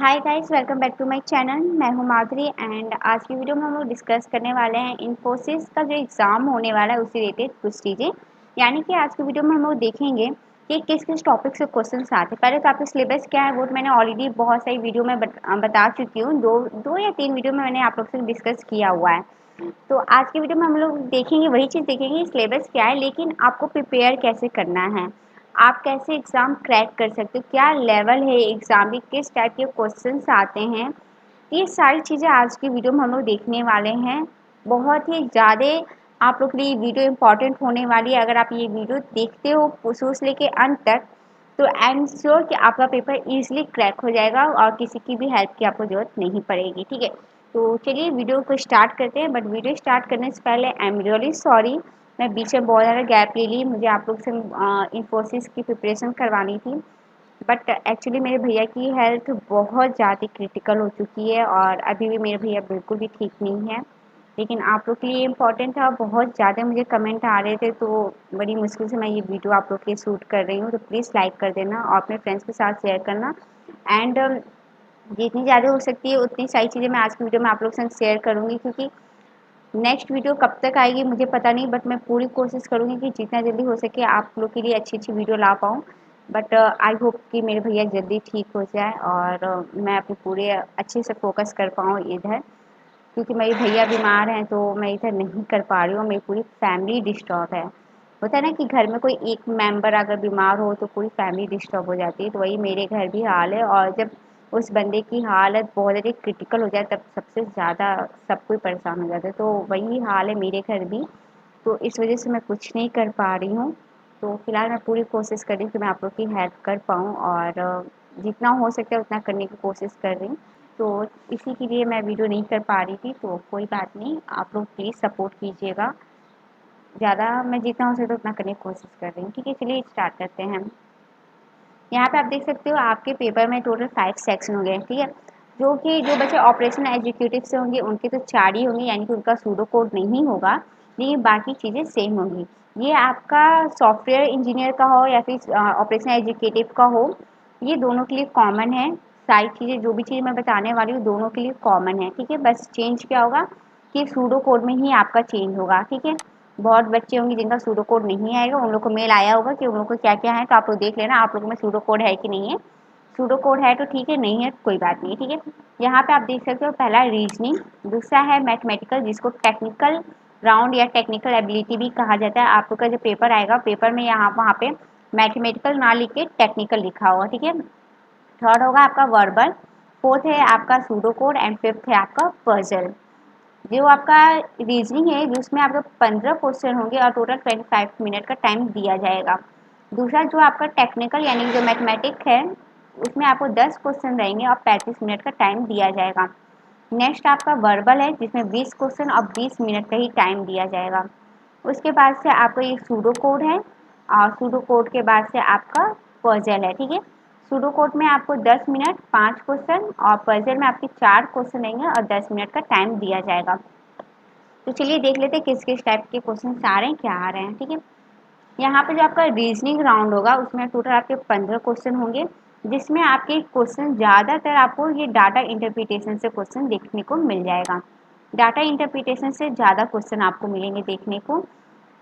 Hi guys, welcome back to my channel. मैं हूं माधुरी and आज की वीडियो में हम लोग डिस्कस करने वाले हैं इन्फोसिस का जो एग्ज़ाम होने वाला है उसी रिलेटेड कुछ चीज़ें। यानी कि आज की वीडियो में हम लोग देखेंगे कि किस किस टॉपिक से क्वेश्चंस आते हैं। पहले तो आपका सिलेबस क्या है वो तो मैंने ऑलरेडी बहुत सारी वीडियो में बता चुकी हूँ। दो या तीन वीडियो में मैंने आप लोग से डिस्कस किया हुआ है। तो आज की वीडियो में हम लोग देखेंगे वही चीज़ देखेंगे सिलेबस क्या है, लेकिन आपको प्रिपेयर कैसे करना है, आप कैसे एग्ज़ाम क्रैक कर सकते हो, क्या लेवल है एग्ज़ाम की, किस टाइप के क्वेश्चंस आते हैं। ये सारी चीज़ें आज की वीडियो में हम लोग देखने वाले हैं। बहुत ही ज़्यादा आप लोग के लिए वीडियो इम्पॉर्टेंट होने वाली है। अगर आप ये वीडियो देखते हो शुरू से लेके अंत तक तो आई एम श्योर कि आपका पेपर ईजिली क्रैक हो जाएगा और किसी की भी हेल्प की आपको ज़रूरत नहीं पड़ेगी। ठीक है, तो चलिए वीडियो को स्टार्ट करते हैं। बट वीडियो स्टार्ट करने से पहले आई एम रियली सॉरी, मैं बीच में बहुत ज़्यादा गैप ले ली। मुझे आप लोग से इन्फोसिस की प्रिपरेशन करवानी थी, बट एक्चुअली मेरे भैया की हेल्थ बहुत ज़्यादा क्रिटिकल हो चुकी है और अभी भी मेरे भैया बिल्कुल भी ठीक नहीं है। लेकिन आप लोग के लिए इम्पोर्टेंट था, बहुत ज़्यादा मुझे कमेंट आ रहे थे, तो बड़ी मुश्किल से मैं ये वीडियो आप लोग के लिए शूट कर रही हूँ। तो प्लीज़ लाइक कर देना और अपने फ्रेंड्स के साथ शेयर करना। एंड जितनी ज़्यादा हो सकती है उतनी सारी चीज़ें मैं आज की वीडियो में आप लोग के साथ शेयर करूँगी, क्योंकि नेक्स्ट वीडियो कब तक आएगी मुझे पता नहीं, बट मैं पूरी कोशिश करूँगी कि जितना जल्दी हो सके आप लोग के लिए अच्छी अच्छी वीडियो ला पाऊँ। बट आई होप कि मेरे भैया जल्दी ठीक हो जाए और मैं अपने पूरे अच्छे से फोकस कर पाऊँ इधर, क्योंकि मेरे भैया बीमार हैं तो मैं इधर नहीं कर पा रही हूँ। मेरी पूरी फैमिली डिस्टर्ब है। होता है ना कि घर में कोई एक मेंबर अगर बीमार हो तो पूरी फैमिली डिस्टर्ब हो जाती है, तो वही मेरे घर भी हाल है। और जब उस बंदे की हालत बहुत ज़्यादा क्रिटिकल हो जाए तब सबसे ज़्यादा सब कोई परेशान हो जाता है। तो वही हाल है मेरे घर भी, तो इस वजह से मैं कुछ नहीं कर पा रही हूँ। तो फिलहाल मैं पूरी कोशिश कर रही हूँ कि मैं आप लोग की हेल्प कर पाऊँ और जितना हो सकता है उतना करने की कोशिश कर रही हूँ। तो इसी के लिए मैं वीडियो नहीं कर पा रही थी, तो कोई बात नहीं, आप लोग प्लीज़ सपोर्ट कीजिएगा। ज़्यादा मैं जितना हो सकता है उतना करने की कोशिश कर रही हूँ। ठीक है, चलिए स्टार्ट करते हैं। यहाँ पे आप देख सकते हो आपके पेपर में टोटल 5 सेक्शन होंगे। ठीक है, जो बच्चे ऑपरेशन एग्जीक्यूटिव से होंगे उनके तो 4 ही होंगे, यानी कि उनका सूडो कोड नहीं होगा, लेकिन बाकी चीज़ें सेम होंगी। ये आपका सॉफ्टवेयर इंजीनियर का हो या फिर ऑपरेशन एग्जीक्यूटिव का हो, ये दोनों के लिए कॉमन है। सारी चीज़ें जो भी चीज़ मैं बताने वाली हूँ दोनों के लिए कॉमन है। ठीक है, बस चेंज क्या होगा कि सूडो कोड में ही आपका चेंज होगा। ठीक है, बहुत बच्चे होंगे जिनका सूडो कोड नहीं आएगा, उन लोग को मेल आया होगा कि उन लोग को क्या क्या है, तो आप लोग देख लेना आप लोगों में सूडो कोड है कि नहीं है। सूडो कोड है तो ठीक है, नहीं है कोई बात नहीं। ठीक है, यहाँ पे आप देख सकते हो पहला है रीजनिंग, दूसरा है मैथमेटिकल जिसको टेक्निकल राउंड या टेक्निकल एबिलिटी भी कहा जाता है। आप लोग का जो पेपर आएगा पेपर में यहाँ वहाँ पे मैथमेटिकल ना लिख के टेक्निकल लिखा होगा। ठीक है, थर्ड होगा आपका वर्बल, फोर्थ है आपका सूडो कोड एंड फिफ्थ है आपका पजल। जो आपका रीजनिंग है जिसमें आपको 15 क्वेश्चन होंगे और टोटल 25 मिनट का टाइम दिया जाएगा। दूसरा जो आपका टेक्निकल यानी कि जो मैथमेटिक्स है उसमें आपको 10 क्वेश्चन रहेंगे और 35 मिनट का टाइम दिया जाएगा। नेक्स्ट आपका वर्बल है जिसमें 20 क्वेश्चन और 20 मिनट का ही टाइम दिया जाएगा। उसके बाद से आपका ये सूडो कोड है और सूडो कोड के बाद से आपका पजल है। ठीक है, सूडो कोड में आपको 10 मिनट 5 क्वेश्चन और पजल में आपके 4 क्वेश्चन रहेंगे और 10 मिनट का टाइम दिया जाएगा। तो चलिए देख लेते हैं किस किस टाइप के क्वेश्चन आ रहे हैं, क्या आ रहे हैं। ठीक है, यहाँ पे जो आपका रीजनिंग राउंड होगा उसमें टोटल आपके 15 क्वेश्चन होंगे, जिसमें आपके क्वेश्चन ज़्यादातर आपको ये डाटा इंटरप्रिटेशन से क्वेश्चन देखने को मिल जाएगा। डाटा इंटरप्रिटेशन से ज़्यादा क्वेश्चन आपको मिलेंगे देखने को,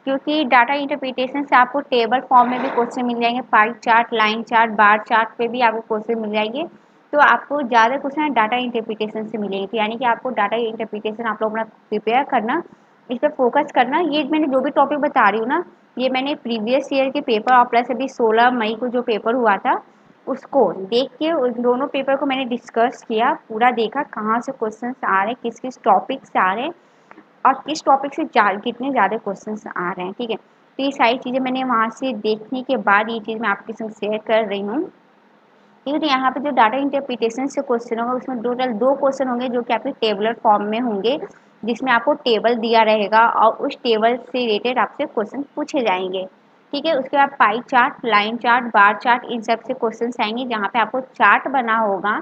क्योंकि डाटा इंटरप्रिटेशन से आपको टेबल फॉर्म में भी क्वेश्चन मिल जाएंगे, पाई chart, line chart, bar chart पे भी आपको क्वेश्चन मिल जाएंगे। तो आपको ज़्यादा क्वेश्चन डाटा इंटरप्रिटेशन से मिलेंगे, तो यानी कि आपको डाटा इंटरप्रिटेशन आप लोग अपना प्रिपेयर करना, इस पर फोकस करना। ये मैंने जो भी टॉपिक बता रही हूँ ना, ये मैंने प्रीवियस ईयर के पेपर और प्लस अभी 16 मई को जो पेपर हुआ था उसको देख के उन दोनों पेपर को मैंने डिस्कस किया, पूरा देखा कहाँ से क्वेश्चन आ रहे हैं, किस किस टॉपिक से आ रहे हैं और किस टॉपिक से कितने ज़्यादा क्वेश्चंस आ रहे हैं। ठीक है, तो ये सारी चीज़ें मैंने वहाँ से देखने के बाद ये चीज़ मैं आपके संग शेयर कर रही हूँ। ठीक है, तो यहाँ पे जो डाटा इंटरप्रिटेशन से क्वेश्चन होगा उसमें टोटल 2 क्वेश्चन होंगे जो कि आपके टेबलर फॉर्म में होंगे, जिसमें आपको टेबल दिया रहेगा और उस टेबल से रिलेटेड आपसे क्वेश्चन पूछे जाएंगे। ठीक है, उसके बाद pie chart, line chart, bar chart, इन सब से क्वेश्चन आएंगे जहाँ पे आपको चार्ट बना होगा,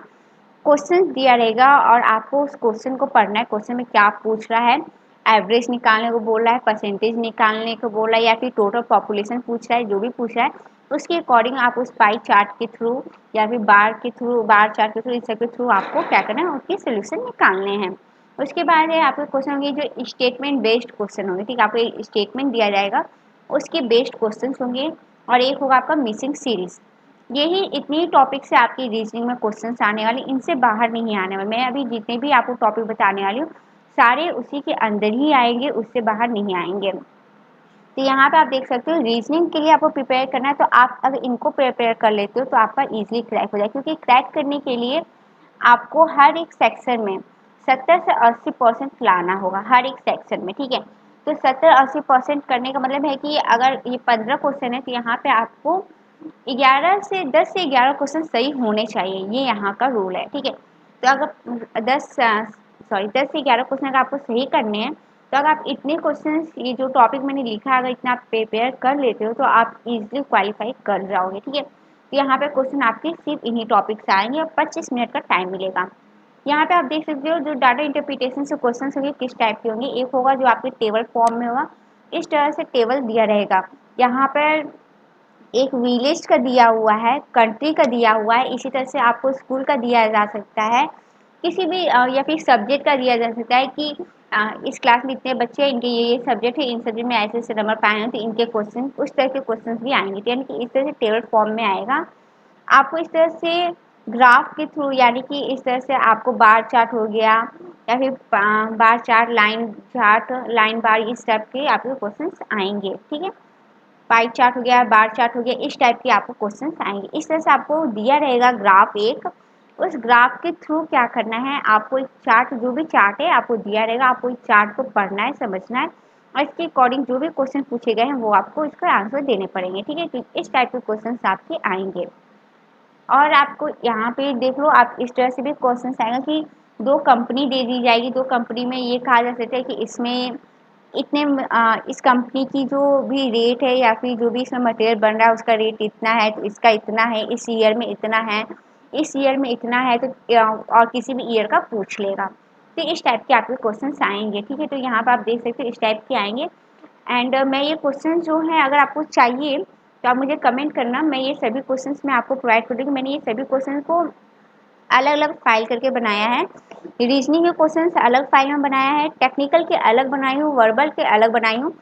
क्वेश्चन दिया रहेगा और आपको उस क्वेश्चन को पढ़ना है। क्वेश्चन में क्या पूछ रहा है, एवरेज निकालने को बोल रहा है, परसेंटेज निकालने को बोल रहा है या फिर टोटल पॉपुलेशन पूछ रहा है, जो भी पूछ रहा है उसके अकॉर्डिंग आप उस पाई चार्ट के थ्रू या फिर बार चार्ट के थ्रू, इस सब के थ्रू आपको क्या करना है, उसके सोल्यूशन निकालने हैं। उसके बाद है आपके क्वेश्चन होंगे जो स्टेटमेंट बेस्ड क्वेश्चन होंगे, ठीक है, आपको स्टेटमेंट दिया जाएगा, उसके बेस्ड क्वेश्चन होंगे, और एक होगा आपका मिसिंग सीरीज। यही इतनी टॉपिक से आपकी रीजनिंग में क्वेश्चंस आने वाले, इनसे बाहर नहीं आने वाले। मैं अभी जितने भी आपको टॉपिक बताने वाली हूँ सारे उसी के अंदर ही आएंगे, उससे बाहर नहीं आएंगे। तो यहाँ पे आप देख सकते हो रीजनिंग के लिए आपको प्रिपेयर करना है, तो आप अगर इनको प्रिपेयर कर लेते हो तो आपका इजीली क्रैक हो जाए, क्योंकि क्रैक करने के लिए आपको हर एक सेक्शन में 70 से 80% लाना होगा, हर एक सेक्शन में, ठीक है। तो 70-80% करने का मतलब है कि अगर ये 15 क्वेश्चन है तो यहाँ पे आपको 10 से 11 क्वेश्चन सही होने चाहिए, ये यहाँ का रूल है, ठीक है। तो अगर 10 से 11 क्वेश्चन अगर आपको सही करने हैं, तो अगर आप इतने क्वेश्चन, ये जो टॉपिक मैंने लिखा है, अगर इतना आप प्रिपेयर कर लेते हो तो आप इजीली क्वालिफाई कर जाओगे, ठीक है। तो यहाँ पे क्वेश्चन आपके सिर्फ इन्हीं टॉपिक से आएंगे और 25 मिनट का टाइम मिलेगा। यहाँ पे आप देख सकते हो जो डाटा इंटरप्रिटेशन से क्वेश्चन होंगे किस टाइप के होंगे। एक होगा जो आपके टेबल फॉर्म में होगा, इस तरह से टेबल दिया रहेगा। यहाँ पर एक विलेज का दिया हुआ है, कंट्री का दिया हुआ है, इसी तरह से आपको स्कूल का दिया जा सकता है, किसी भी या फिर सब्जेक्ट का दिया जा सकता है कि इस क्लास में इतने बच्चे हैं, इनके ये सब्जेक्ट है, इन सब्जेक्ट में ऐसे ऐसे नंबर पाए हैं, तो इनके क्वेश्चन उस तरह के क्वेश्चन भी आएंगे। तो यानी कि इस तरह से टेबल फॉर्म में आएगा। आपको इस तरह से ग्राफ के थ्रू, यानी कि इस तरह से आपको बार चार्ट हो गया या फिर बार चार्ट, लाइन बार, इस टाइप के आपके क्वेश्चंस आएंगे, ठीक है। पाई चार्ट हो गया, बार चार्ट हो गया, इस टाइप के आपको क्वेश्चंस आएंगे। इस तरह से आपको दिया रहेगा ग्राफ एक, उस ग्राफ के थ्रू क्या करना है, आपको एक चार्ट, जो भी चार्ट है आपको दिया रहेगा, आपको इस चार्ट को पढ़ना है, समझना है, और इसके अकॉर्डिंग जो भी क्वेश्चन पूछे गए हैं वो आपको इसका आंसर देने पड़ेंगे, ठीक है। तो इस टाइप के क्वेश्चन आपके आएंगे। और आपको यहाँ पे देख लो, आप इस तरह से भी क्वेश्चन आएगा कि दो कंपनी दे दी जाएगी, दो कंपनी में ये कहा जा सकता है कि इसमें इतने इस कंपनी की जो भी रेट है या फिर जो भी इसमें मटेरियल बन रहा है उसका रेट इतना है, तो इसका इतना है, इस ईयर में इतना है, इस ईयर में इतना है, तो और किसी भी ईयर का पूछ लेगा। तो इस टाइप के आपके क्वेश्चन आएंगे, ठीक है। तो यहाँ पर आप देख सकते हो इस टाइप के आएंगे। एंड मैं ये क्वेश्चन जो है अगर आपको चाहिए तो आप मुझे कमेंट करना, मैं ये सभी क्वेश्चंस मैं आपको प्रोवाइड कर दूँगी। मैंने ये सभी क्वेश्चन को अलग अलग फाइल करके बनाया है। रीजनिंग के क्वेश्चंस अलग फाइल में बनाया है, टेक्निकल के अलग बनाई हूँ, वर्बल के अलग बनाई हूँ,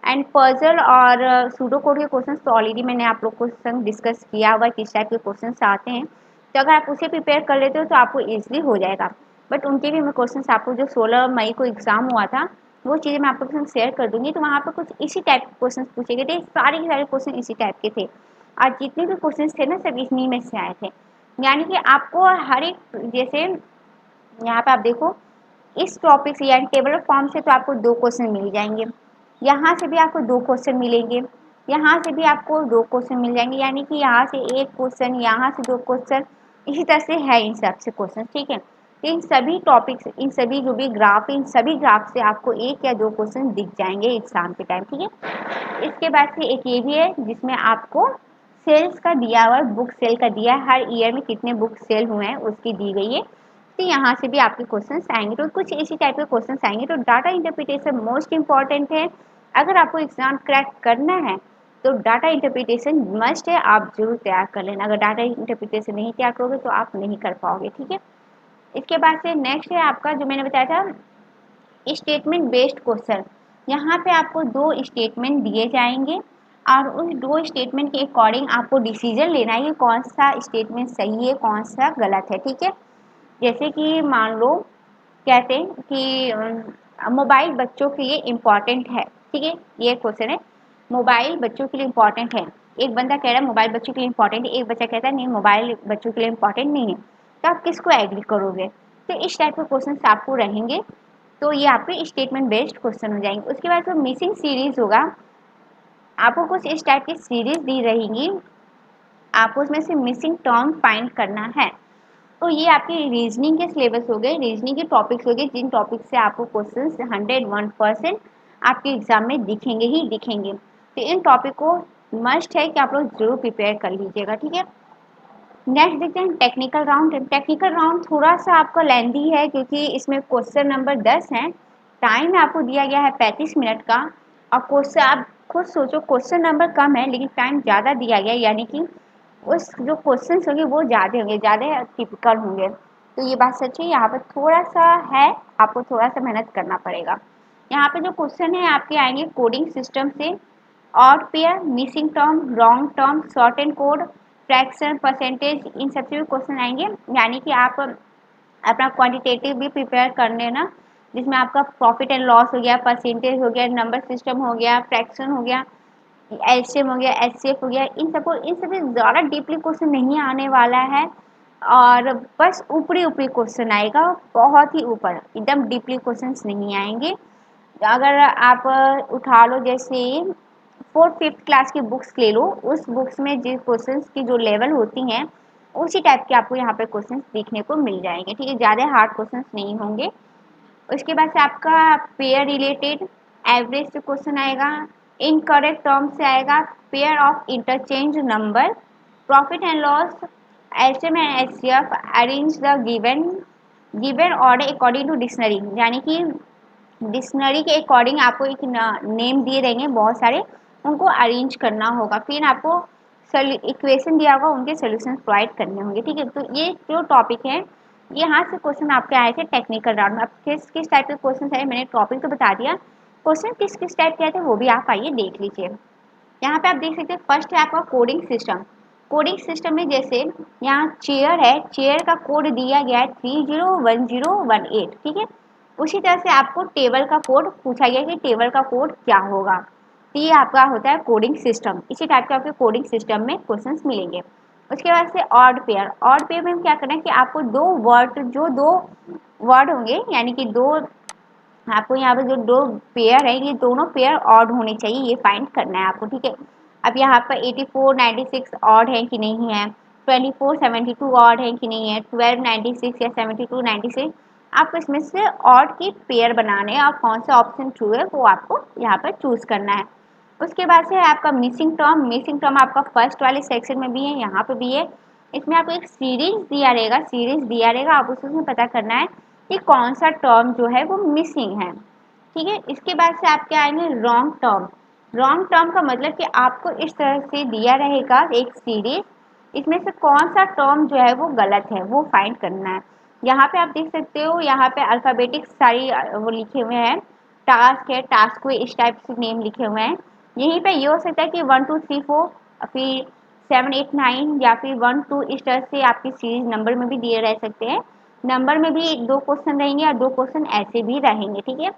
एंड पजल और सूडो कोड के क्वेश्चंस तो ऑलरेडी मैंने आप लोग को संग डिस्कस किया हुआ किस टाइप के क्वेश्चंस आते हैं। तो अगर आप उसे प्रिपेयर कर लेते हो तो आपको ईजिली हो जाएगा। बट उनके भी मैं क्वेश्चन आपको जो 16 मई को एग्जाम हुआ था वो चीज़ें मैं आप लोग के संग शेयर कर दूंगी। तो वहाँ पर कुछ इसी टाइप के क्वेश्चन पूछे गए थे, सारे के सारे क्वेश्चन इसी टाइप के थे, और जितने भी क्वेश्चन थे ना सब इन्हीं में से आए थे। यानी कि आपको हर एक, जैसे यहाँ पे आप देखो इस टॉपिक से यानी टेबल ऑफ फॉर्म से तो आपको 2 क्वेश्चन मिल जाएंगे, यहाँ से भी आपको 2 क्वेश्चन मिलेंगे, यहाँ से भी आपको 2 क्वेश्चन मिल जाएंगे, यानी कि यहाँ से 1 क्वेश्चन, यहाँ से 2 क्वेश्चन, इसी तरह से है इन सब से क्वेश्चन, ठीक है। तो इन सभी टॉपिक्स, इन सभी जो भी ग्राफ, इन सभी ग्राफ से आपको 1 या 2 क्वेश्चन दिख जाएंगे एग्जाम के टाइम, ठीक है। इसके बाद से एक ये भी है जिसमें आपको सेल्स का दिया हुआ है, बुक सेल का दिया है, हर ईयर में कितने बुक सेल हुए हैं उसकी दी गई है। तो यहाँ से भी आपके क्वेश्चंस आएंगे, तो कुछ इसी टाइप के क्वेश्चंस आएंगे। तो डाटा इंटरप्रिटेशन मोस्ट इंपॉर्टेंट है, अगर आपको एग्जाम क्रैक करना है तो डाटा इंटरप्रिटेशन मस्ट है, आप जरूर तैयार कर लेना। अगर डाटा इंटरप्रिटेशन नहीं तैयार करोगे तो आप नहीं कर पाओगे, ठीक है। इसके बाद से नेक्स्ट है आपका जो मैंने बताया था स्टेटमेंट बेस्ड क्वेश्चन। यहाँ पे आपको 2 स्टेटमेंट दिए जाएंगे और उस 2 स्टेटमेंट के अकॉर्डिंग आपको डिसीजन लेना है कि कौन सा स्टेटमेंट सही है, कौन सा गलत है, ठीक है। जैसे कि मान लो कहते हैं कि मोबाइल बच्चों के लिए इम्पॉर्टेंट है, ठीक है, ये क्वेश्चन है, मोबाइल बच्चों के लिए इम्पॉर्टेंट है। एक बंदा कह रहा है मोबाइल बच्चों के लिए इम्पॉर्टेंट है, एक बच्चा कहता है नहीं मोबाइल बच्चों के लिए इम्पॉर्टेंट नहीं है, तो आप किसको एग्री करोगे। तो इस टाइप के क्वेश्चन आपको रहेंगे, तो ये आपके स्टेटमेंट बेस्ड क्वेश्चन हो जाएंगे। उसके बाद जो मिसिंग सीरीज होगा, आपको कुछ इस टाइप की सीरीज दी रहेंगी, आपको उसमें से मिसिंग टर्म फाइंड करना है। तो ये आपके रीजनिंग के सिलेबस हो गए, रीजनिंग के टॉपिक्स हो गए, जिन टॉपिक से आपको क्वेश्चंस 101% आपके एग्जाम में दिखेंगे ही दिखेंगे। तो इन टॉपिक को मस्ट है कि आप लोग जरूर प्रिपेयर कर लीजिएगा, ठीक है। नेक्स्ट देखते हैं टेक्निकल राउंड। टेक्निकल राउंड थोड़ा सा आपका लेंदी है क्योंकि इसमें क्वेश्चन नंबर 10 है, टाइम आपको दिया गया है 35 मिनट का, और क्वेश्चन आप खुद सोचो क्वेश्चन नंबर कम है लेकिन टाइम ज़्यादा दिया गया, यानी कि उस जो क्वेश्चन होंगे वो ज़्यादा होंगे, ज़्यादा टिपिकल होंगे। तो ये बात सच है, यहाँ पर थोड़ा सा है, आपको थोड़ा सा मेहनत करना पड़ेगा। यहाँ पे जो क्वेश्चन है आपके आएंगे कोडिंग सिस्टम से, odd pair, missing term, wrong term, short and code, fraction, percentage, इन सबसे भी क्वेश्चन आएंगे। यानी कि आप अपना क्वांटिटेटिव भी प्रिपेयर कर लेना, जिसमें आपका प्रॉफिट एंड लॉस हो गया, परसेंटेज हो गया, नंबर सिस्टम हो गया, फ्रैक्शन हो गया, एलसीएम हो गया, एचसीएफ हो गया। इन सभी ज़्यादा डीपली क्वेश्चन नहीं आने वाला है, और बस ऊपरी ऊपरी क्वेश्चन आएगा, बहुत ही ऊपर, एकदम डीपली क्वेश्चंस नहीं आएंगे। अगर आप उठा लो जैसे 4th-5th क्लास की बुक्स ले लो, उस बुक्स में जिस क्वेश्चंस की जो लेवल होती हैं उसी टाइप के आपको यहाँ पे क्वेश्चंस देखने को मिल जाएंगे, ठीक है, ज़्यादा हार्ड क्वेश्चंस नहीं होंगे। उसके बाद से आपका पेयर रिलेटेड एवरेज से क्वेश्चन आएगा, इनकरेक्ट टर्म से आएगा, pair of interchange number, profit and loss, HM and HCF, arrange the given order according to dictionary. यानी कि डिक्शनरी के अकॉर्डिंग आपको एक नेम दिए रहेंगे बहुत सारे, उनको अरेंज करना होगा, फिर आपको इक्वेशन दिया होगा, उनके सोल्यूशन प्रोवाइड करने होंगे, ठीक है। तो ये जो टॉपिक है, यहाँ से क्वेश्चन आपके आए थे टेक्निकल राउंड में। अब किस टाइप के क्वेश्चन आए, मैंने टॉपिक तो बता दिया, क्वेश्चन किस टाइप के आए थे वो भी आप आइए देख लीजिए। यहाँ पे आप देख सकते हैं फर्स्ट है आपका कोडिंग सिस्टम। कोडिंग सिस्टम में जैसे यहाँ चेयर है, चेयर का कोड दिया गया है 301018, ठीक है। उसी तरह से आपको टेबल का कोड पूछा गया कि टेबल का कोड क्या होगा, तो ये आपका होता है कोडिंग सिस्टम। इसी टाइप के आपके कोडिंग सिस्टम में क्वेश्चंस मिलेंगे। उसके बाद से ऑड पेयर में क्या करना है कि आपको दो वर्ड होंगे, यानी कि दो, आपको यहाँ पे जो दो पेयर है ये दोनों पेयर ऑड होने चाहिए, ये फाइंड करना है आपको, ठीक है। अब यहाँ पर 84 96 ऑड है कि नहीं है, 24 72 ऑड है कि नहीं है, 12 96 या 72 96, आपको इसमें से ऑड की पेयर बनाने हैं, और कौन सा ऑप्शन ट्रू है वो आपको यहाँ पर चूज करना है। उसके बाद से है आपका मिसिंग टर्म आपका फर्स्ट वाले सेक्शन में भी है, यहाँ पे भी है। इसमें आपको एक सीरीज दिया रहेगा, आप उसमें पता करना है कि कौन सा टर्म जो है वो मिसिंग है, ठीक है। इसके बाद से आपके आएंगे रॉन्ग टर्म का मतलब कि आपको इस तरह से दिया रहेगा एक सीरीज, इसमें से कौन सा टर्म जो है वो गलत है वो फाइंड करना है। यहाँ पे आप देख सकते हो, यहाँ पे अल्फ़ाबेटिक सारी वो लिखे हुए हैं, टास्क है, टास्क को इस टाइप से नेम लिखे हुए हैं। यहीं पे ये हो सकता है कि 1 2 3 4 फिर 7 8 9 या फिर 1 2 इस तरह से आपकी सीरीज नंबर में भी दिए रह सकते हैं। नंबर में भी 2 क्वेश्चन रहेंगे और 2 क्वेश्चन ऐसे भी रहेंगे, ठीक है।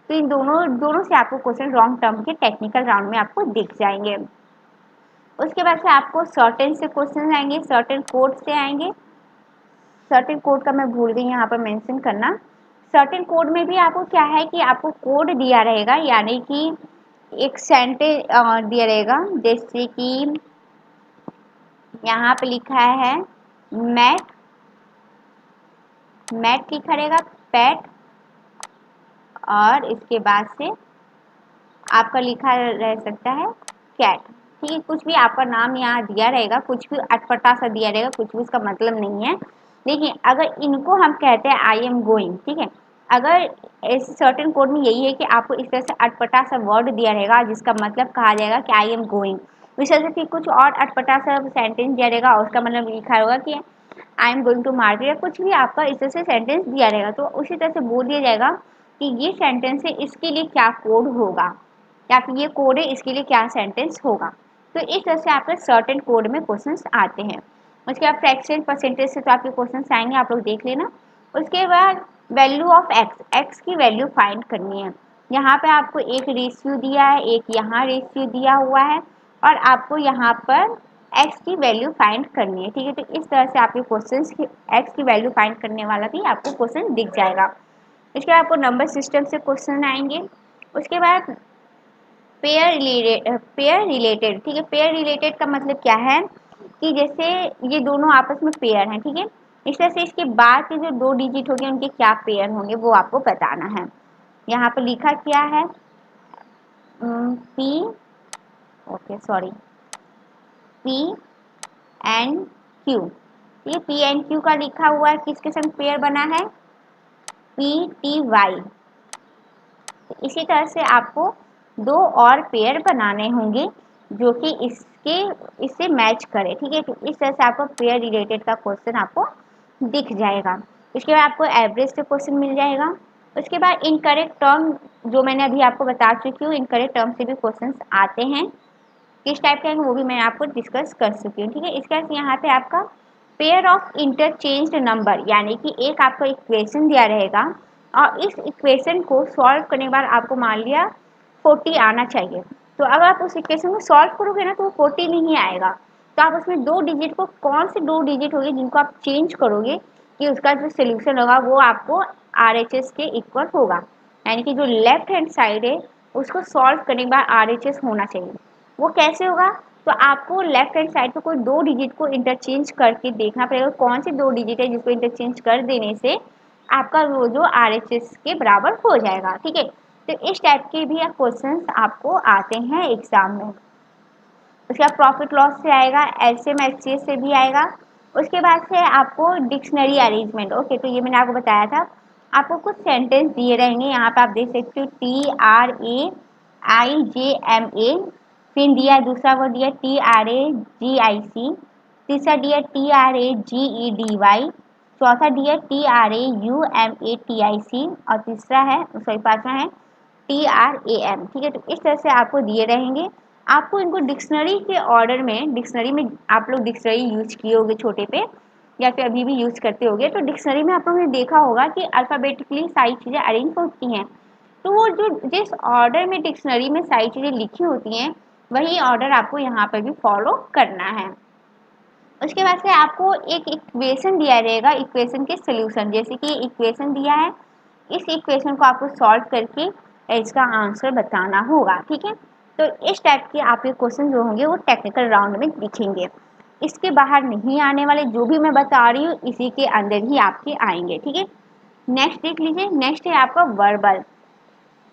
तो इन दोनों से आपको क्वेश्चन रॉन्ग टर्म के टेक्निकल राउंड में आपको दिख जाएंगे। उसके बाद से आपको सर्टेन से क्वेश्चन आएंगे, सर्टेन कोड से आएंगे। सर्टेन कोड का मैं भूल गई यहाँ पर मेंशन करना। सर्टेन कोड में भी आपको क्या है कि आपको कोड दिया रहेगा, यानी कि एक सेंटेंस दिया रहेगा, जैसे कि यहाँ पे लिखा है मैट लिखा रहेगा, पैट, और इसके बाद से आपका लिखा रह सकता है कैट, ठीक है। कुछ भी आपका नाम यहाँ दिया रहेगा, कुछ भी अटपटा सा दिया रहेगा, कुछ भी उसका मतलब नहीं है। देखिए अगर इनको हम कहते हैं आई एम गोइंग, ठीक है, अगर इस सर्टेन कोड में यही है कि आपको इस तरह से अटपटा सा वर्ड दिया रहेगा जिसका मतलब कहा जाएगा कि आई एम गोइंग, इस तरह से फिर कुछ और अटपटा सा सेंटेंस दिया रहेगा और उसका मतलब लिखा होगा कि I am going to market, या कुछ भी आपका इस तरह से सेंटेंस दिया रहेगा, तो उसी तरह से बोल दिया जाएगा कि ये सेंटेंस है, इसके लिए क्या कोड होगा, या फिर ये कोड है इसके लिए क्या सेंटेंस होगा। तो इस तरह से आपके सर्टेन कोड में क्वेश्चंस आते हैं। उसके बाद फ्रैक्शन परसेंटेज से तो आपके क्वेश्चंस आएंगे, आप लोग देख लेना। उसके बाद वैल्यू ऑफ एक्स की वैल्यू फाइंड करनी है। यहाँ पे आपको एक रेशियो दिया है, एक यहाँ रेशियो दिया हुआ है, और आपको यहाँ पर एक्स की वैल्यू फाइंड करनी है, ठीक है। तो इस तरह से आपके क्वेश्चंस की एक्स की वैल्यू फाइंड करने वाला भी आपको क्वेश्चन दिख जाएगा। इसके बाद आपको नंबर सिस्टम से क्वेश्चन आएंगे। उसके बाद पेयर रिलेटेड, ठीक है। पेयर रिलेटेड का मतलब क्या है कि जैसे ये दोनों आपस में पेयर हैं, ठीक है, इस तरह से इसके बाद के जो 2 डिजिट होंगे उनके क्या पेयर होंगे वो आपको बताना है। यहाँ पर लिखा क्या है, P, okay sorry, P and Q, ये पी एंड क्यू का लिखा हुआ है, किसके संग पेयर बना है, पी टी वाई। इसी तरह से आपको दो और पेयर बनाने होंगे जो कि इससे मैच करे। ठीक है, तो इस तरह से आपको पेयर रिलेटेड का क्वेश्चन आपको दिख जाएगा। उसके बाद आपको एवरेज का क्वेश्चन मिल जाएगा। उसके बाद इनकरेक्ट टर्म, जो मैंने अभी आपको बता चुकी हूँ, इनकरेक्ट टर्म से भी क्वेश्चन आते हैं। किस टाइप के हैं वो भी मैं आपको डिस्कस कर चुकी हूँ। ठीक है, इसके बाद यहाँ पे आपका पेयर ऑफ इंटरचेंज्ड नंबर, यानी कि एक आपको इक्वेशन दिया रहेगा और इस इक्वेशन को सॉल्व करने के बाद आपको मान लिया 40 आना चाहिए। तो अगर आप उस इक्वेशन को सॉल्व करोगे ना तो वो 40 नहीं आएगा। तो आप उसमें दो डिजिट को, कौन से दो डिजिट होंगे जिनको आप चेंज करोगे कि उसका जो सोल्यूशन होगा वो आपको RHS के इक्वल होगा। यानी कि जो लेफ्ट हैंड साइड है उसको सॉल्व करने के बाद RHS होना चाहिए। वो कैसे होगा? तो आपको लेफ्ट हैंड साइड पे कोई दो डिजिट को इंटरचेंज करके देखना पड़ेगा कौन से दो डिजिट है जिसको इंटरचेंज कर देने से आपका वो जो RHS के बराबर हो जाएगा। ठीक है, तो इस टाइप के भी क्वेश्चंस आपको आते हैं एग्जाम में। उसके बाद प्रॉफिट लॉस से आएगा, LCM HCF से भी आएगा। उसके बाद से आपको डिक्शनरी अरेंजमेंट। ओके, तो ये मैंने आपको बताया था। आपको कुछ सेंटेंस दिए रहेंगे, यहाँ पे आप देख सकते हो TRAIJMA, फिर दिया दूसरा वर्ड दिया TRAGIC, तीसरा दिया TRAGEDY, चौथा दिया TRAUMATIC और तीसरा है पांचवा है TRAM। ठीक है, तो इस तरह से आपको दिए रहेंगे। आपको इनको डिक्शनरी के ऑर्डर में, डिक्शनरी में आप लोग डिक्शनरी यूज किए होंगे छोटे पे या फिर अभी भी यूज करते होंगे, तो डिक्शनरी में आप लोगों ने देखा होगा कि अल्फ़ाबेटिकली सारी चीज़ें अरेंज होती हैं। तो वो जो जिस ऑर्डर में डिक्शनरी में सारी चीज़ें लिखी होती हैं वही ऑर्डर आपको यहाँ पर भी फॉलो करना है। उसके बाद से आपको एक इक्वेशन दिया रहेगा, इक्वेशन के सोल्यूशन, जैसे कि इक्वेशन दिया है, इस इक्वेशन को आपको सॉल्व करके इसका आंसर बताना होगा। ठीक है, तो इस टाइप के आपके क्वेश्चन जो होंगे वो टेक्निकल राउंड में दिखेंगे। इसके बाहर नहीं आने वाले, जो भी मैं बता रही हूँ इसी के अंदर ही आपके आएंगे। ठीक है, नेक्स्ट देख लीजिए। नेक्स्ट है आपका वर्बल।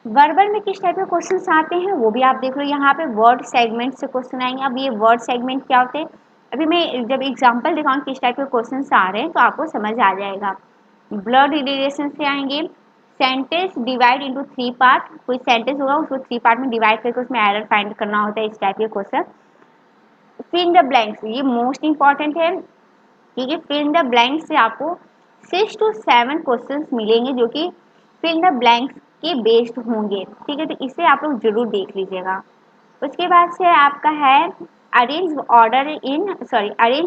वर्बल में किस टाइप के क्वेश्चन आते हैं वो भी आप देख लो। यहाँ पे वर्ड सेगमेंट से क्वेश्चन आएंगे। अब ये वर्ड सेगमेंट क्या होते हैं, अभी मैं जब एग्जांपल दिखाऊंगी किस टाइप के क्वेश्चन आ रहे हैं तो आपको समझ आ जाएगा। ब्लड रिलेशन से आएंगे। सेंटेंस डिवाइड इनटू 3 पार्ट, कोई सेंटेंस होगा उसको 3 पार्ट में डिवाइड करके उसमें एरर फाइंड करना होता है, इस टाइप के question. Fill in the blanks, ये मोस्ट इंपॉर्टेंट है क्योंकि फिल इन द ब्लैंक्स से आपको 6 to 7 क्वेश्चन मिलेंगे जो कि फिल इन द ब्लैंक्स के बेस्ड होंगे। ठीक है, तो इसे आप लोग जरूर देख लीजिएगा। उसके बाद से आपका है arrange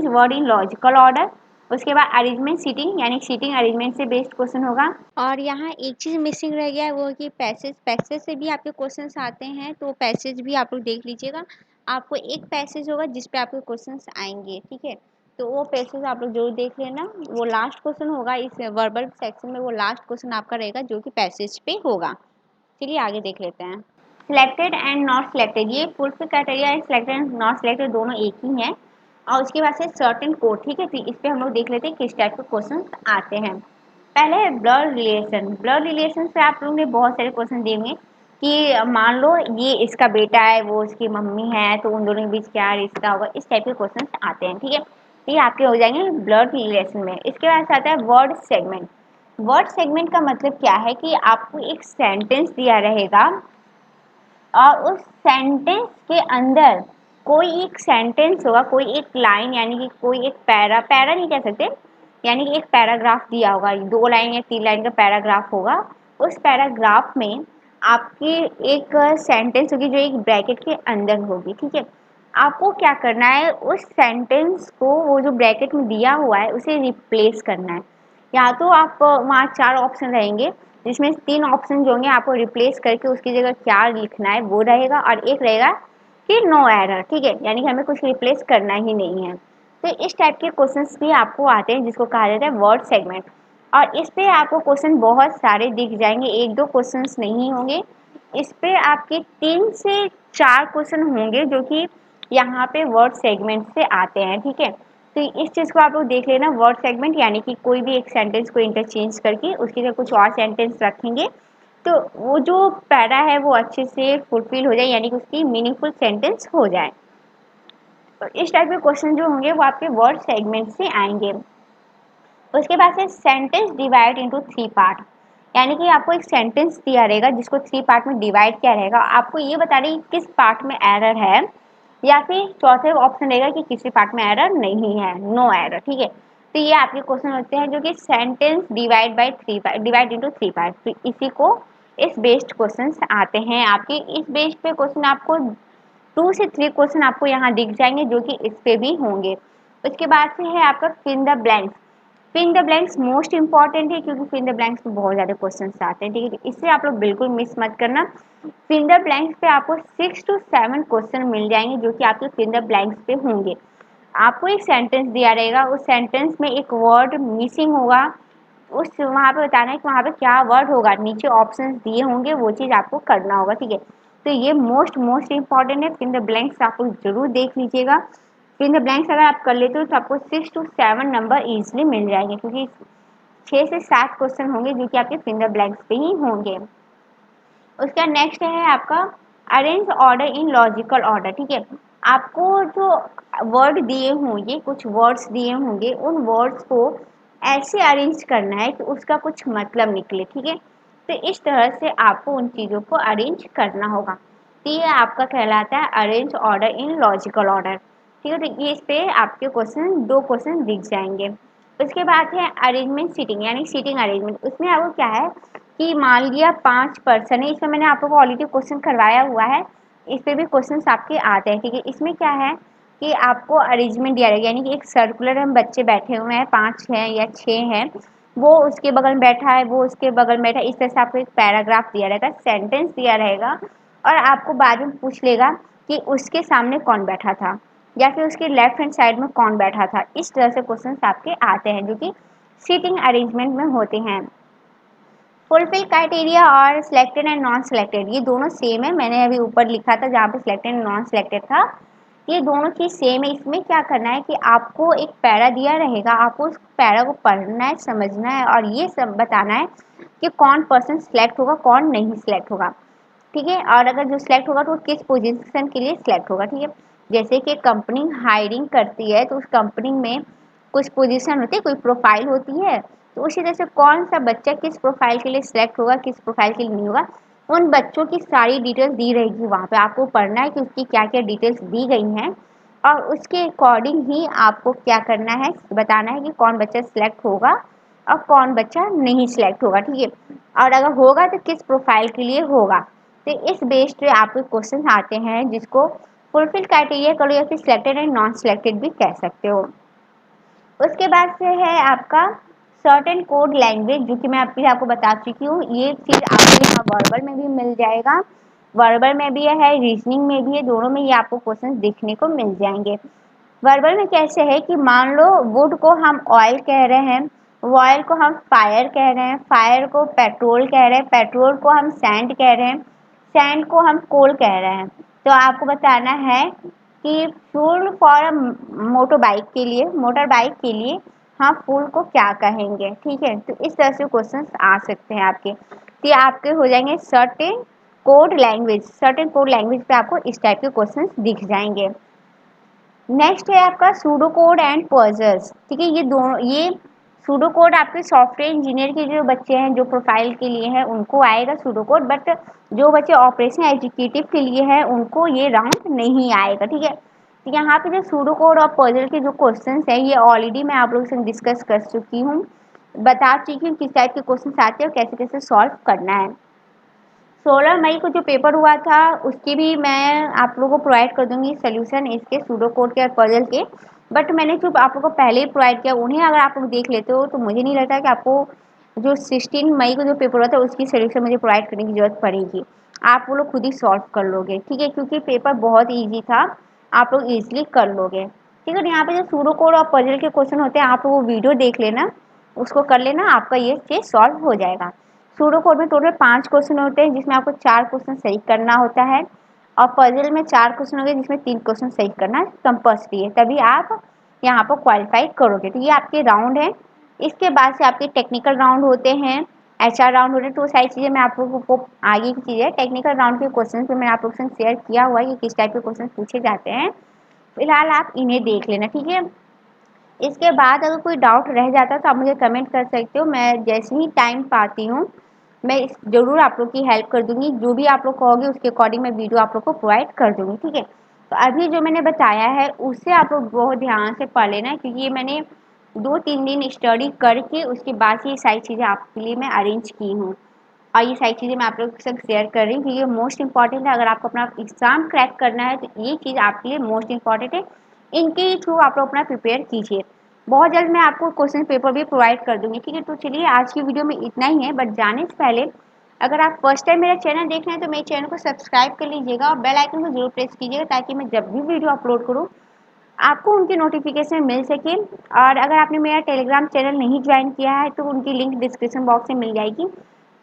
word in logical order. उसके बाद अरेंजमेंट सीटिंग, यानी सीटिंग अरेंजमेंट से बेस्ड क्वेश्चन होगा। और यहाँ एक चीज़ मिसिंग रह गया है वो कि पैसेज से भी आपके क्वेश्चंस आते हैं, तो पैसेज भी आप लोग देख लीजिएगा। आपको एक पैसेज होगा जिस पे आपके क्वेश्चंस आएंगे। ठीक है, तो वो पैसेज आप लोग जरूर देख लेना। वो लास्ट क्वेश्चन होगा इस वर्बल सेक्शन में, वो लास्ट क्वेश्चन आपका रहेगा जो कि पैसेज पे होगा। चलिए आगे देख लेते हैं। सिलेक्टेड एंड नॉट सिलेक्टेड, ये फुलफिल क्राइटेरिया है, सिलेक्टेड एंड नॉट सिलेक्टेड दोनों एक ही हैं। और उसके बाद से सर्टेन कोड। ठीक है, तो इस पर हम लोग देख लेते हैं किस टाइप के क्वेश्चन आते हैं। पहले है ब्लड रिलेशन। ब्लड रिलेशन से आप लोगों ने बहुत सारे क्वेश्चन देंगे कि मान लो ये इसका बेटा है, वो उसकी मम्मी है, तो उन दोनों के बीच क्या रिश्ता होगा, इस टाइप के क्वेश्चन आते हैं। ठीक है, तो ये आपके हो जाएंगे ब्लड रिलेशन में। इसके बाद आता है वर्ड सेगमेंट। वर्ड सेगमेंट का मतलब क्या है कि आपको एक सेंटेंस दिया रहेगा और उस सेंटेंस के अंदर कोई एक सेंटेंस होगा, कोई एक लाइन, यानी कि कोई एक पैरा नहीं कह सकते, यानी कि एक पैराग्राफ दिया होगा, 2 लाइन या 3 लाइन का पैराग्राफ होगा। उस पैराग्राफ में आपकी एक सेंटेंस होगी जो एक ब्रैकेट के अंदर होगी। ठीक है, आपको क्या करना है, उस सेंटेंस को वो जो ब्रैकेट में दिया हुआ है उसे रिप्लेस करना है। या तो आप वहाँ 4 ऑप्शन रहेंगे जिसमें 3 ऑप्शन जो होंगे आपको रिप्लेस करके उसकी जगह क्या लिखना है वो रहेगा, और एक रहेगा कि नो एरर। ठीक है, यानी कि हमें कुछ रिप्लेस करना ही नहीं है। तो इस टाइप के क्वेश्चंस भी आपको आते हैं जिसको कहा जाता है वर्ड सेगमेंट। और इस पे आपको क्वेश्चन बहुत सारे दिख जाएंगे, 1-2 क्वेश्चंस नहीं होंगे। इस पे आपके 3 से 4 क्वेश्चन होंगे जो कि यहाँ पे वर्ड सेगमेंट से आते हैं। ठीक है, तो इस चीज़ को आप लोग देख लेना। वर्ड सेगमेंट यानी कि कोई भी एक सेंटेंस को इंटरचेंज करके उसकी जगह कुछ और सेंटेंस रखेंगे तो वो जो पैरा है वो अच्छे से फुलफिल हो जाए, यानी कि उसकी मीनिंगफुल सेंटेंस हो जाए। तो इस टाइप के क्वेश्चन जो होंगे वो आपके वर्ड सेगमेंट से आएंगे। उसके बाद से सेंटेंस डिवाइड इनटू 3 पार्ट। यानी कि आपको एक सेंटेंस दिया रहेगा जिसको 3 पार्ट में डिवाइड किया रहेगा, आपको ये बता रही किस पार्ट में एरर है, या फिर चौथे ऑप्शन रहेगा कि किसी पार्ट में एरर नहीं है, नो एरर, ठीक है। तो ये आपके क्वेश्चन होते हैं जो कि सेंटेंस डिवाइड इनटू 3 पार्ट, तो इसी को इस बेस्ड क्वेश्चंस आते हैं आपके। इस बेस्ड पे क्वेश्चन आपको 2 से 3 क्वेश्चन आपको यहाँ दिख जाएंगे जो कि इस पे भी होंगे। उसके बाद से है आपका fill the blanks. Fill the blanks most important है क्योंकि फिल द ब्लैंक्स में बहुत ज़्यादा क्वेश्चन आते हैं, ठीक है। इससे आप लोग बिल्कुल मिस मत करना। फिल द ब्लैंक्स पे आपको 6 to 7 क्वेश्चन मिल जाएंगे जो कि आपके फिल द ब्लैंक्स पे होंगे। आपको एक सेंटेंस दिया रहेगा, उस सेंटेंस में एक वर्ड मिसिंग होगा, उस वहाँ पे बताना है कि वहाँ पे क्या वर्ड होगा, नीचे ऑप्शंस दिए होंगे, वो चीज़ आपको करना होगा, ठीक है। तो ये मोस्ट इंपॉर्टेंट है। फिल द ब्लैंक्स आप लोग जरूर देख लीजिएगा। फिल द ब्लैंक्स अगर आप कर लेते हो तो आपको 6 to 7 नंबर ईजिली मिल जाएंगे क्योंकि 6 से 7 क्वेश्चन होंगे जो कि आपके फिल द ब्लैंक्स पे ही होंगे। उसका नेक्स्ट है आपका arrange order in logical order, ठीक है। आपको जो वर्ड दिए होंगे, कुछ वर्ड्स दिए होंगे, उन वर्ड्स को ऐसे अरेंज करना है कि उसका कुछ मतलब निकले, ठीक है। तो इस तरह से आपको उन चीज़ों को अरेंज करना होगा। तो ये आपका कहलाता है arrange order in logical order, ठीक है। तो ये इस पे आपके क्वेश्चन 2 क्वेश्चन दिख जाएंगे। उसके बाद है अरेंजमेंट सीटिंग, यानी सीटिंग अरेंजमेंट। उसमें आपको क्या है कि मान लिया 5 पर्सन है, इसमें मैंने आप लोगों को ऑलरेडी क्वेश्चन करवाया हुआ है, इस पे भी क्वेश्चन आपके आते हैं, ठीक है। इसमें क्या है कि आपको अरेंजमेंट दिया रहेगा, यानी कि एक सर्कुलर हम बच्चे बैठे हुए हैं, 5 हैं या 6 हैं, वो उसके बगल में बैठा है, वो उसके बगल में बैठा है, इस तरह से आपको एक पैराग्राफ दिया रहेगा, सेंटेंस दिया रहेगा, और आपको बाद में पूछ लेगा कि उसके सामने कौन बैठा था या फिर उसके लेफ्ट हैंड साइड में कौन बैठा था। इस तरह से क्वेश्चन आपके आते हैं जो कि सीटिंग अरेंजमेंट में होते हैं। फुलफिल क्राइटेरिया और सिलेक्टेड एंड नॉन सिलेक्टेड, ये दोनों सेम है। मैंने अभी ऊपर लिखा था जहाँ पे सिलेक्टेड एंड नॉन सिलेक्टेड था, ये दोनों चीज़ सेम है। इसमें क्या करना है कि आपको एक पैरा दिया रहेगा, आपको उस पैरा को पढ़ना है, समझना है, और ये सब बताना है कि कौन पर्सन सिलेक्ट होगा, कौन नहीं सिलेक्ट होगा, ठीक है। और अगर जो सिलेक्ट होगा तो वो किस पोजीशन के लिए सिलेक्ट होगा, ठीक है। जैसे कि कंपनी हायरिंग करती है तो उस कंपनी में कुछ पोजीशन होती है, कोई प्रोफाइल होती है, तो उसी तरह से कौन सा बच्चा किस प्रोफाइल के लिए सिलेक्ट होगा, किस प्रोफाइल के लिए नहीं होगा, उन बच्चों की सारी डिटेल्स दी रहेगी वहाँ पे। आपको पढ़ना है कि उसकी क्या क्या डिटेल्स दी गई हैं, और उसके अकॉर्डिंग ही आपको क्या करना है, बताना है कि कौन बच्चा सिलेक्ट होगा और कौन बच्चा नहीं सिलेक्ट होगा, ठीक है। और अगर होगा तो किस प्रोफाइल के लिए होगा। तो इस बेस पे आपके क्वेश्चन आते हैं जिसको फुलफिल क्राइटेरिया करो या फिर सिलेक्टेड एंड नॉन सिलेक्टेड भी कह सकते हो। उसके बाद से है आपका शॉर्ट एंड कोड लैंग्वेज, जो कि मैं अभी आपको बता चुकी हूँ। ये चीज़ आपको यहाँ वर्बल में भी मिल जाएगा, वर्बल में भी है, रीजनिंग में भी है, दोनों में ये आपको क्वेश्चन देखने को मिल जाएंगे। वर्बल में कैसे है कि मान लो वुड को हम ऑयल कह रहे हैं, ऑयल को हम फायर कह रहे हैं, फायर को पेट्रोल कह रहे हैं, पेट्रोल को हम सैंड कह रहे हैं, सैंड को हम कोल कह रहे हैं। तो आपको बताना है कि फ्यूल फॉर मोटर बाइक के लिए, मोटर बाइक के लिए हाँ फ्यूल को क्या कहेंगे, ठीक है। तो इस तरह से क्वेश्चन आ सकते हैं आपके। तो ये आपके हो जाएंगे certain code language, certain code language पे आपको इस टाइप के क्वेश्चन दिख जाएंगे। नेक्स्ट है आपका सूडो कोड एंड पजल्स, ठीक है। ये दोनों, ये सूडो कोड आपके सॉफ्टवेयर इंजीनियर के जो बच्चे हैं, जो प्रोफाइल के लिए हैं, उनको आएगा सूडो कोड, बट जो बच्चे ऑपरेशन एग्जीक्यूटिव के लिए हैं उनको ये राउंड नहीं आएगा, ठीक है। तो यहाँ पे जो सूडो कोड और पजल के जो क्वेश्चन हैं ये ऑलरेडी मैं आप लोगों से डिस्कस कर चुकी हूँ, बता चुकी हूँ किस टाइप के क्वेश्चन आते हैं और कैसे कैसे सॉल्व करना है। 16 मई को जो पेपर हुआ था उसकी भी मैं आप लोगों को प्रोवाइड कर दूंगी सोल्यूशन, इसके सूडो कोड के और पजल के। बट मैंने जो आप लोगों को पहले ही प्रोवाइड किया, उन्हें अगर आप लोग देख लेते हो तो मुझे नहीं लगता कि आपको जो 16 मई को जो पेपर हुआ था उसकी सोल्यूशन मुझे प्रोवाइड करने की जरूरत पड़ेगी। आप वो लोग खुद ही सॉल्व कर लोगे, ठीक है, क्योंकि पेपर बहुत ईजी था, आप लोग ईजिली कर लोगे, ठीक है। तो यहाँ पे जो सूडो कोड और पजल के क्वेश्चन होते हैं आप लोग वो वीडियो देख लेना, उसको कर लेना, आपका ये चीज़ सॉल्व हो जाएगा। सूडो कोड में टोटल 5 क्वेश्चन होते हैं जिसमें आपको 4 क्वेश्चन सही करना होता है, और पजल में 4 क्वेश्चन होंगे जिसमें 3 क्वेश्चन सही करना कंपल्सरी है, तभी आप यहाँ पर क्वालिफाई करोगे। तो ये आपके राउंड है। इसके बाद से आपके टेक्निकल राउंड होते हैं, HR राउंड होते हैं। तो सारी चीज़ें मैं आप लोगों को आगे की चीज़ें टेक्निकल राउंड के क्वेश्चन पे मैंने आप लोगों से शेयर किया हुआ है कि किस टाइप के क्वेश्चन पूछे जाते हैं। फिलहाल आप इन्हें देख लेना, ठीक है। इसके बाद अगर कोई डाउट रह जाता है तो आप मुझे कमेंट कर सकते हो, मैं जैसे ही टाइम पाती हूँ मैं ज़रूर आप लोग की हेल्प कर दूँगी। जो भी आप लोग कहोगे उसके अकॉर्डिंग मैं वीडियो आप लोग को प्रोवाइड कर दूँगी, ठीक है। तो अभी जो मैंने बताया है उससे आप लोग बहुत ध्यान से पढ़ लेना, क्योंकि ये मैंने 2-3 दिन स्टडी करके उसके बाद से ये सारी चीज़ें आपके लिए मैं अरेंज की हूँ। और ये सारी चीज़ें मैं आप लोगों के साथ शेयर कर रही हूँ, क्योंकि ये मोस्ट इम्पॉर्टेंट है। अगर आपको अपना एग्ज़ाम क्रैक करना है तो ये चीज़ आपके लिए मोस्ट इम्पॉर्टेंट है। इनके थ्रू आप लोग अपना प्रिपेयर कीजिए। बहुत जल्द मैं आपको क्वेश्चन पेपर भी प्रोवाइड कर दूँगी, ठीक है। तो चलिए आज की वीडियो में इतना ही है, बट जाने से पहले अगर आप फर्स्ट टाइम मेरा चैनल देख रहे हैं तो मेरे चैनल को सब्सक्राइब कर लीजिएगा और बेल आइकन को जरूर प्रेस कीजिएगा, ताकि मैं जब भी वीडियो अपलोड करूँ आपको उनकी नोटिफिकेशन मिल सके। और अगर आपने मेरा टेलीग्राम चैनल नहीं ज्वाइन किया है तो उनकी लिंक डिस्क्रिप्शन बॉक्स में मिल जाएगी,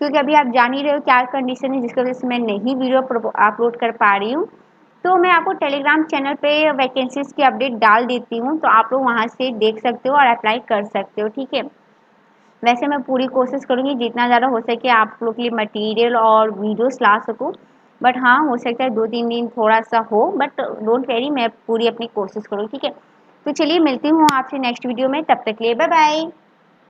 क्योंकि अभी आप जान ही रहे हो क्या कंडीशन है जिसकी वजह से मैं नहीं वीडियो अपलोड कर पा रही हूँ। तो मैं आपको टेलीग्राम चैनल पे वैकेंसीज की अपडेट डाल देती हूँ, तो आप लोग वहाँ से देख सकते हो और अप्लाई कर सकते हो, ठीक है। वैसे मैं पूरी कोशिश करूँगी जितना ज़्यादा हो सके आप लोग के लिए मटेरियल और वीडियोस ला सकूँ, बट हाँ, हो सकता है 2-3 दिन थोड़ा-सा हो, बट डोंट वरी, मैं पूरी अपनी कोशिश करूँगी, ठीक है। तो चलिए मिलती हूँ आपसे नेक्स्ट वीडियो में, तब तक के लिए बाय बाय।